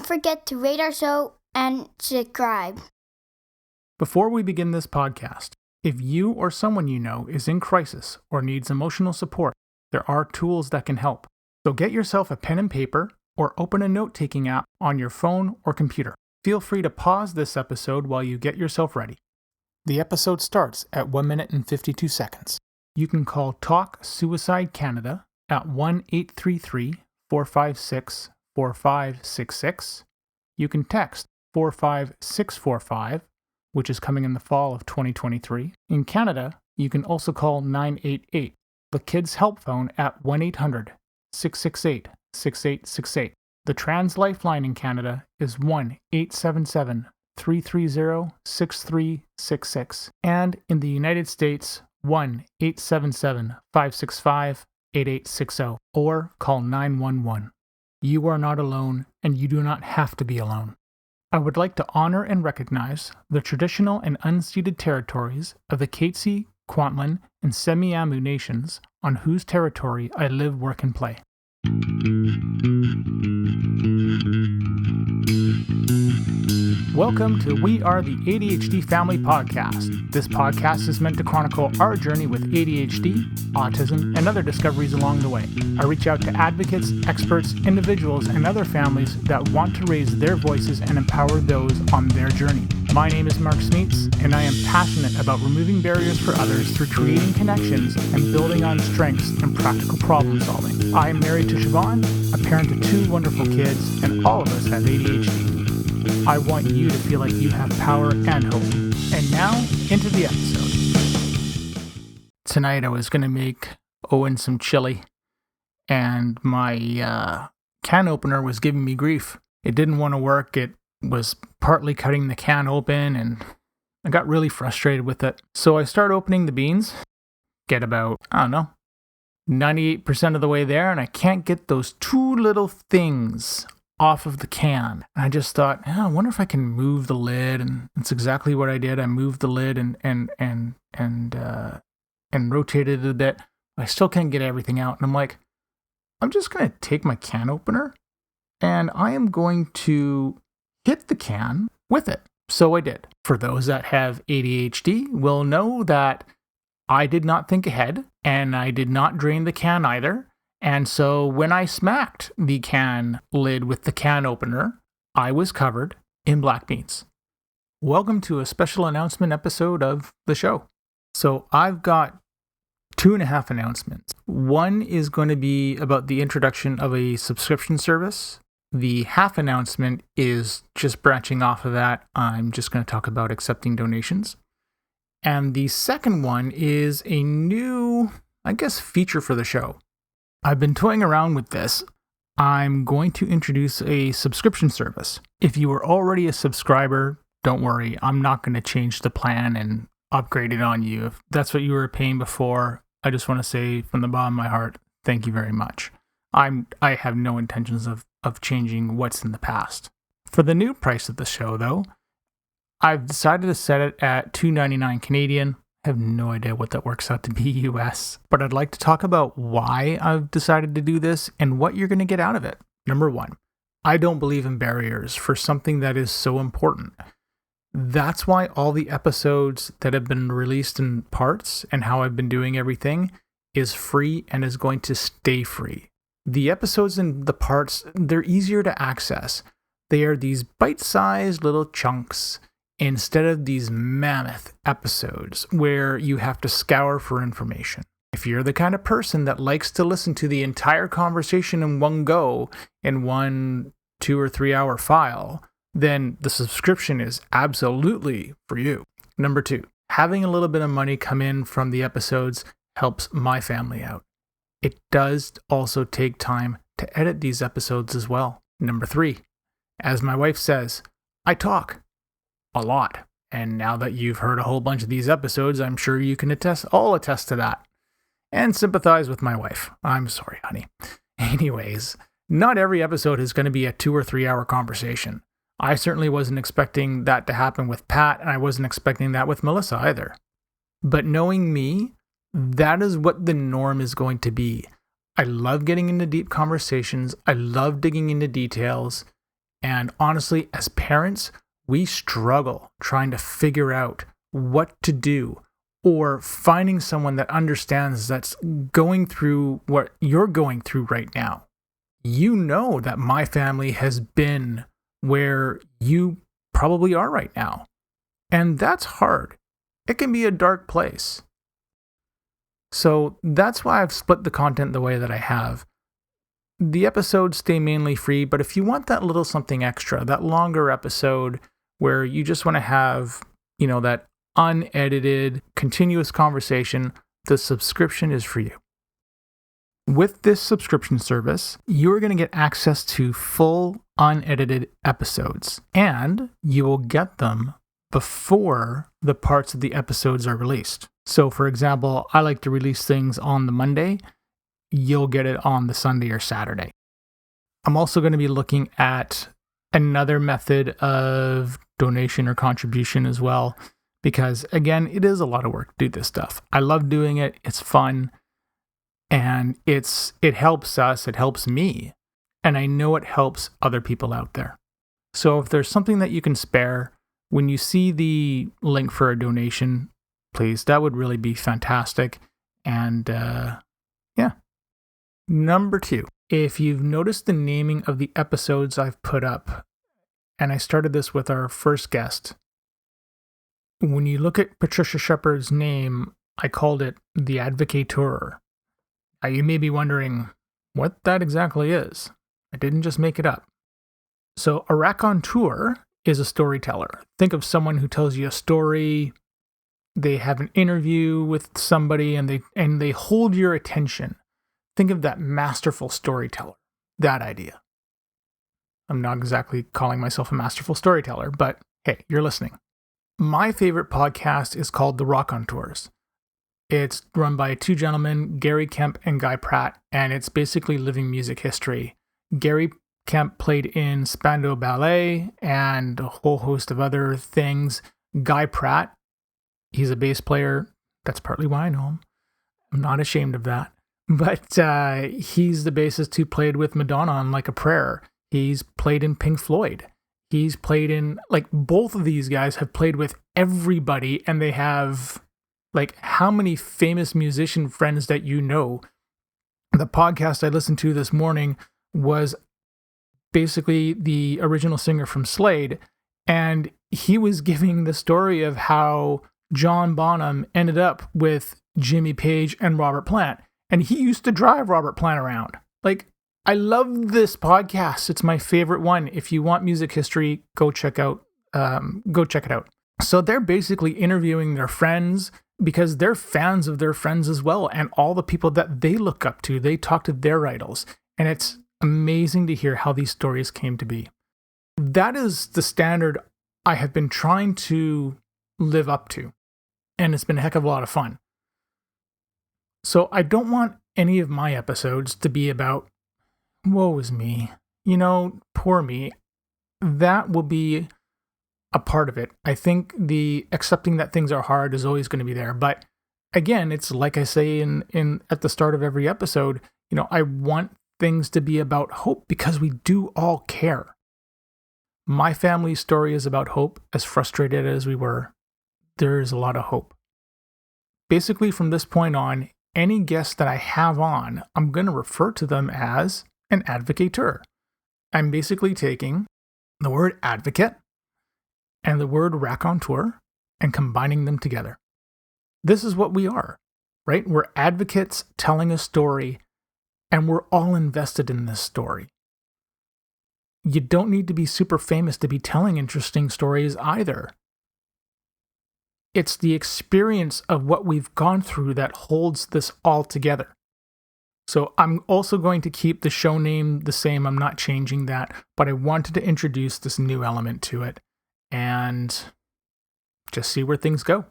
forget to rate our show and subscribe. Before we begin this podcast, if you or someone you know is in crisis or needs emotional support, there are tools that can help. So get yourself a pen and paper or open a note-taking app on your phone or computer. Feel free to pause this episode while you get yourself ready. The episode starts at 1 minute and 52 seconds. You can call Talk Suicide Canada at 1-833-456-4566. You can text 45645, which is coming in the fall of 2023. In Canada, you can also call 988, the Kids Help Phone at 1-800-668-6868. The Trans Lifeline in Canada is 1-877-330-6366. And in the United States, 1-877-565-8860, or call 911. You are not alone, and you do not have to be alone. I would like to honor and recognize the traditional and unceded territories of the Katzie, Kwantlen, and Semiahmoo nations on whose territory I live, work, and play. Welcome to We Are the ADHD Family Podcast. This podcast is meant to chronicle our journey with ADHD, autism, and other discoveries along the way. I reach out to advocates, experts, individuals, and other families that want to raise their voices and empower those on their journey. My name is Mark Smeets, and I am passionate about removing barriers for others through creating connections and building on strengths and practical problem solving. I am married to Siobhan, a parent of 2 wonderful kids, and all of us have ADHD. I want you to feel like you have power and hope. And now, into the episode. Tonight I was going to make Owen some chili, and my can opener was giving me grief. It didn't want to work. It was partly cutting the can open, and I got really frustrated with it. So I start opening the beans, get about, 98% of the way there, and I can't get those 2 little things off of the can. And I just thought, I wonder if I can move the lid, and that's exactly what I did. I moved the lid and rotated it a bit. I still can't get everything out. And I'm like, I'm just going to take my can opener and I am going to hit the can with it. So I did. For those that have ADHD will know that I did not think ahead, and I did not drain the can either. And so when I smacked the can lid with the can opener, I was covered in black beans. Welcome to a special announcement episode of the show. So I've got 2.5 announcements. One is going to be about the introduction of a subscription service. The half announcement is just branching off of that. I'm just going to talk about accepting donations. And the second one is a new, feature for the show. I've been toying around with this. I'm going to introduce a subscription service. If you were already a subscriber, don't worry. I'm not going to change the plan and upgrade it on you. If that's what you were paying before, I just want to say from the bottom of my heart, thank you very much. I have no intentions of changing what's in the past. For the new price of the show, though, I've decided to set it at $2.99 Canadian. I have no idea what that works out to be US, but I'd like to talk about why I've decided to do this and what you're going to get out of it. Number 1, I don't believe in barriers for something that is so important. That's why all the episodes that have been released in parts and how I've been doing everything is free and is going to stay free. The episodes in the parts, they're easier to access. They are these bite-sized little chunks instead of these mammoth episodes where you have to scour for information. If you're the kind of person that likes to listen to the entire conversation in one go in one 2 or 3 hour file, then the subscription is absolutely for you. Number 2, having a little bit of money come in from the episodes helps my family out. It does also take time to edit these episodes as well. Number 3, as my wife says, I talk a lot. And now that you've heard a whole bunch of these episodes, I'm sure you can attest to that. And sympathize with my wife. I'm sorry, honey. Anyways, not every episode is going to be a 2 or 3 hour conversation. I certainly wasn't expecting that to happen with Pat, and I wasn't expecting that with Melissa either. But knowing me, that is what the norm is going to be. I love getting into deep conversations. I love digging into details. And honestly, as parents, we struggle trying to figure out what to do or finding someone that understands that's going through what you're going through right now. You know that my family has been where you probably are right now. And that's hard. It can be a dark place. So that's why I've split the content the way that I have. The episodes stay mainly free, but if you want that little something extra, that longer episode where you just want to have, that unedited, continuous conversation, the subscription is for you. With this subscription service, you're going to get access to full, unedited episodes, and you will get them before the parts of the episodes are released. So, for example, I like to release things on the Monday. You'll get it on the Sunday or Saturday. I'm also going to be looking at another method of donation or contribution as well, because again, it is a lot of work to do this stuff. I love doing it. It's fun. And it helps us, it helps me, and I know it helps other people out there. So if there's something that you can spare, when you see the link for a donation, please, that would really be fantastic. And yeah. Number 2, if you've noticed the naming of the episodes I've put up, and I started this with our first guest, when you look at Patricia Shepard's name, I called it The Advocateur. You may be wondering what that exactly is. I didn't just make it up. So a raconteur is a storyteller. Think of someone who tells you a story. They have an interview with somebody and they hold your attention. Think of that masterful storyteller. That idea. I'm not exactly calling myself a masterful storyteller, but hey, you're listening. My favorite podcast is called The Raconteurs. It's run by 2 gentlemen, Gary Kemp and Guy Pratt, and it's basically living music history. Gary Kemp played in Spandau Ballet and a whole host of other things. Guy Pratt, he's a bass player. That's partly why I know him. I'm not ashamed of that. But he's the bassist who played with Madonna on Like a Prayer. He's played in Pink Floyd. He's played in, both of these guys have played with everybody, and they have... how many famous musician friends that you know. The podcast I listened to this morning was basically the original singer from Slade, and he was giving the story of how John Bonham ended up with Jimmy Page and Robert Plant, and he used to drive Robert Plant around. I love this podcast. It's my favorite one. If you want music history, go check it out. So they're basically interviewing their friends, because they're fans of their friends as well, and all the people that they look up to, they talk to their idols, and it's amazing to hear how these stories came to be. That is the standard I have been trying to live up to, and it's been a heck of a lot of fun. So I don't want any of my episodes to be about, woe is me, poor me. That will be a part of it. I think the accepting that things are hard is always going to be there. But again, it's like I say in at the start of every episode, I want things to be about hope because we do all care. My family's story is about hope. As frustrated as we were, there is a lot of hope. Basically, from this point on, any guest that I have on, I'm going to refer to them as an advocateur. I'm basically taking the word advocate and the word raconteur and combining them together. This is what we are, right? We're advocates telling a story, and we're all invested in this story. You don't need to be super famous to be telling interesting stories either. It's the experience of what we've gone through that holds this all together. So I'm also going to keep the show name the same. I'm not changing that, but I wanted to introduce this new element to it and just see where things go.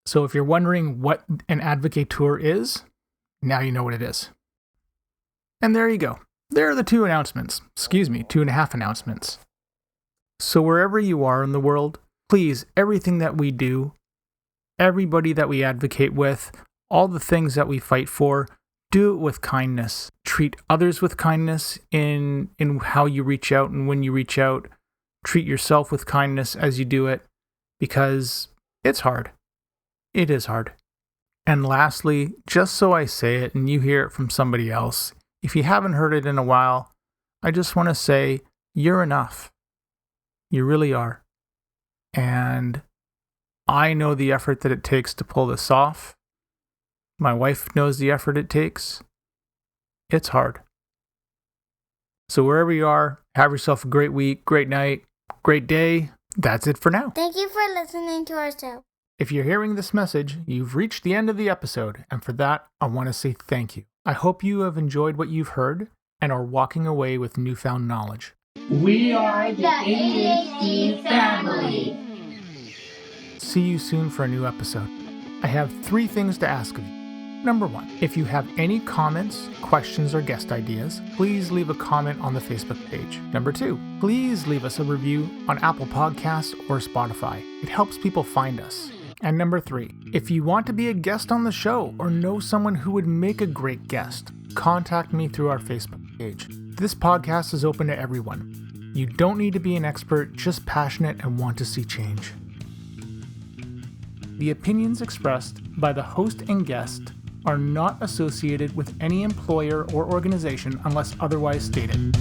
So if you're wondering what an advocateur is, now you know what it is. And there you go. There are the 2 announcements. 2.5 announcements. So wherever you are in the world, please, everything that we do, everybody that we advocate with, all the things that we fight for, do it with kindness. Treat others with kindness in how you reach out and when you reach out. Treat yourself with kindness as you do it, because it's hard. It is hard. And lastly, just so I say it and you hear it from somebody else, if you haven't heard it in a while, I just want to say you're enough. You really are. And I know the effort that it takes to pull this off. My wife knows the effort it takes. It's hard. So wherever you are, have yourself a great week, great night, great day. That's it for now. Thank you for listening to our show. If you're hearing this message, you've reached the end of the episode, and for that, I want to say thank you. I hope you have enjoyed what you've heard and are walking away with newfound knowledge. We are the ADHD family. See you soon for a new episode. I have 3 things to ask of you. Number 1, if you have any comments, questions, or guest ideas, please leave a comment on the Facebook page. Number 2, please leave us a review on Apple Podcasts or Spotify. It helps people find us. And number 3, if you want to be a guest on the show or know someone who would make a great guest, contact me through our Facebook page. This podcast is open to everyone. You don't need to be an expert, just passionate and want to see change. The opinions expressed by the host and guest are not associated with any employer or organization unless otherwise stated.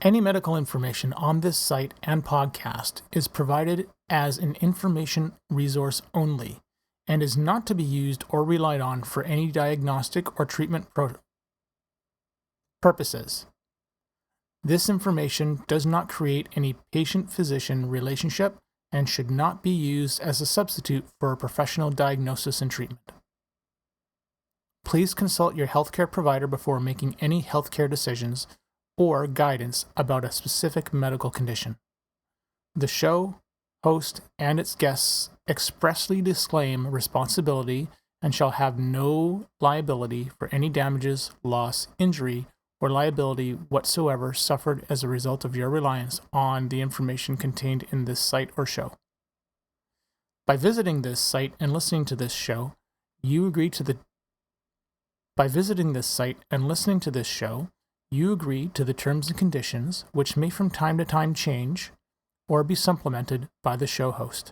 Any medical information on this site and podcast is provided as an information resource only and is not to be used or relied on for any diagnostic or treatment purposes. This information does not create any patient-physician relationship and should not be used as a substitute for a professional diagnosis and treatment. Please consult your healthcare provider before making any healthcare decisions or guidance about a specific medical condition. The show, host, and its guests expressly disclaim responsibility and shall have no liability for any damages, loss, injury, or liability whatsoever suffered as a result of your reliance on the information contained in this site or show. By visiting this site and listening to this show, you agree to the terms and conditions, which may from time to time change or be supplemented by the show host.